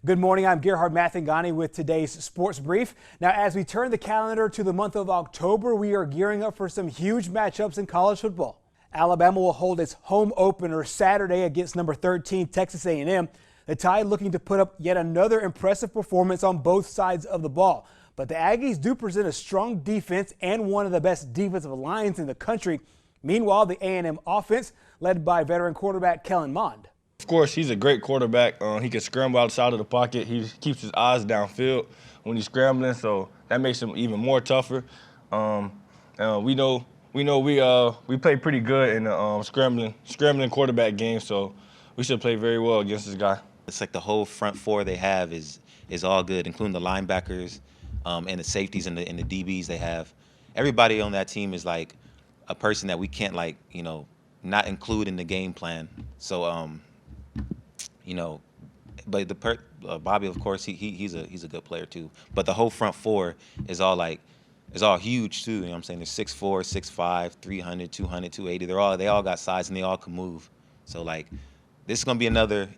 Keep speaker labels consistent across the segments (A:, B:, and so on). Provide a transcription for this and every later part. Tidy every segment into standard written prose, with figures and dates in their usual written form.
A: Good morning, I'm Gerhard Mathangani with today's Sports Brief. Now, as we turn the calendar to the month of October, we are gearing up for some huge matchups in college football. Alabama will hold its home opener Saturday against number 13 Texas A&M. The Tide looking to put up yet another impressive performance on both sides of the ball. But the Aggies do present a strong defense and one of the best defensive lines in the country. Meanwhile, the A&M offense, led by veteran quarterback Kellen Mond.
B: Of course, he's a great quarterback. He can scramble outside of the pocket. He keeps his eyes downfield when he's scrambling, so that makes him even more tougher. We play pretty good in the scrambling quarterback game, so we should play very well against this guy.
C: It's like the whole front four they have is all good, including the linebackers and the safeties and the DBs they have. Everybody on that team is like a person that we can't not include in the game plan. So but Bobby, of course, he's a good player too. But the whole front four is all huge too. You know what I'm saying? They're 6'4", 6'5", 300, 200, 280. They all got size and they all can move. So this is gonna be another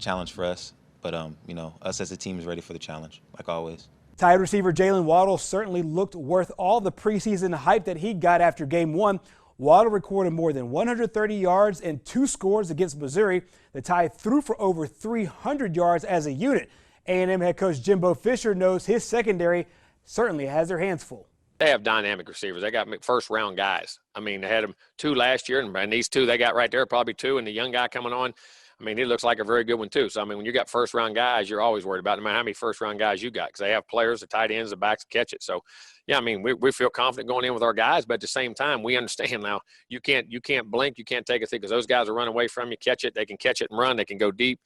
C: challenge for us. But us as a team is ready for the challenge, like always.
A: Tide receiver Jalen Waddle certainly looked worth all the preseason hype that he got after Game 1. Waddle recorded more than 130 yards and 2 scores against Missouri. The Tide threw for over 300 yards as a unit. A&M head coach Jimbo Fisher knows his secondary certainly has their hands full.
D: They have dynamic receivers. They got first-round guys. I mean, they had them 2 last year, and these 2 they got right there, probably 2, and the young guy coming on, I mean, he looks like a very good one too. So, I mean, when you got first-round guys, you're always worried about no matter how many first-round guys you got, because they have players, the tight ends, the backs catch it. So, yeah, I mean, we feel confident going in with our guys, but at the same time, we understand now you can't blink, you can't take a thing, because those guys are running away from you, catch it, they can catch it and run, they can go deep,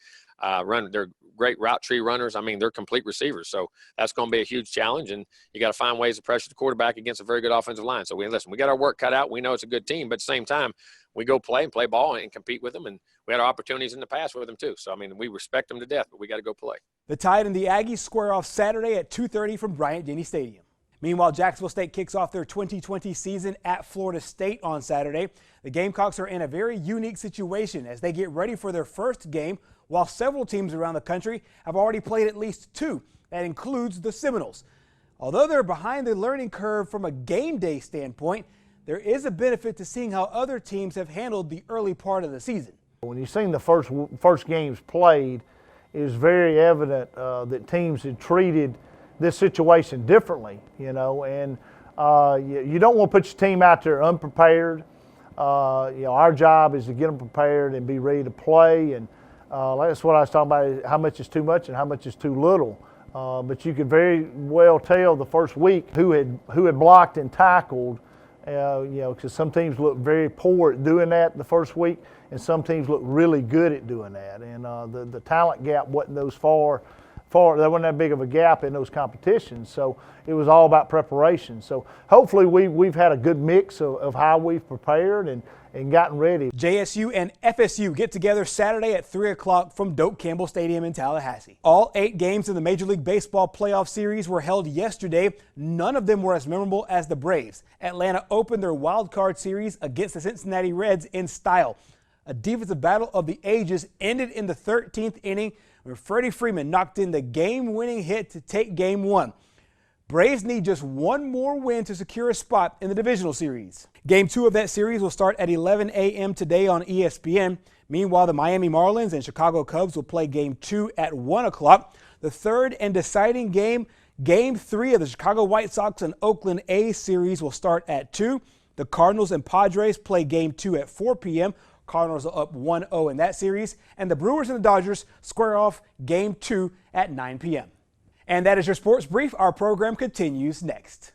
D: run. They're great route tree runners. I mean, they're complete receivers. So that's going to be a huge challenge, and you got to find ways to pressure the quarterback against a very good offensive line. So we got our work cut out. We know it's a good team, but at the same time, we go play ball and compete with them, and we had our opportunities in the past with them too. So, I mean, we respect them to death, but we got to go play.
A: The Tide and the Aggies square off Saturday at 2:30 from Bryant-Denny Stadium. Meanwhile, Jacksonville State kicks off their 2020 season at Florida State on Saturday. The Gamecocks are in a very unique situation as they get ready for their first game, while several teams around the country have already played at least 2. That includes the Seminoles. Although they're behind the learning curve from a game day standpoint, there is a benefit to seeing how other teams have handled the early part of the season.
E: When you've seen the first games played, it was very evident that teams had treated this situation differently, and you don't want to put your team out there unprepared. Our job is to get them prepared and be ready to play, and that's what I was talking about, how much is too much and how much is too little. But you could very well tell the first week who had blocked and tackled, because some teams look very poor at doing that the first week, and some teams look really good at doing that. And the talent gap wasn't there wasn't that big of a gap in those competitions, so it was all about preparation. So hopefully we've had a good mix of how we've prepared and gotten ready.
A: JSU and FSU get together Saturday at 3 o'clock from Doak Campbell Stadium in Tallahassee. All 8 games in the Major League Baseball playoff series were held yesterday. None of them were as memorable as the Braves. Atlanta opened their wild card series against the Cincinnati Reds in style. A defensive battle of the ages ended in the 13th inning when Freddie Freeman knocked in the game-winning hit to take Game 1. Braves need just one more win to secure a spot in the divisional series. Game 2 of that series will start at 11 a.m. today on ESPN. Meanwhile, the Miami Marlins and Chicago Cubs will play Game 2 at 1 o'clock. The third and deciding game, Game 3 of the Chicago White Sox and Oakland A's series, will start at 2. The Cardinals and Padres play Game 2 at 4 p.m. Cardinals are up 1-0 in that series, and the Brewers and the Dodgers square off Game 2 at 9 p.m. And that is your Sports Brief. Our program continues next.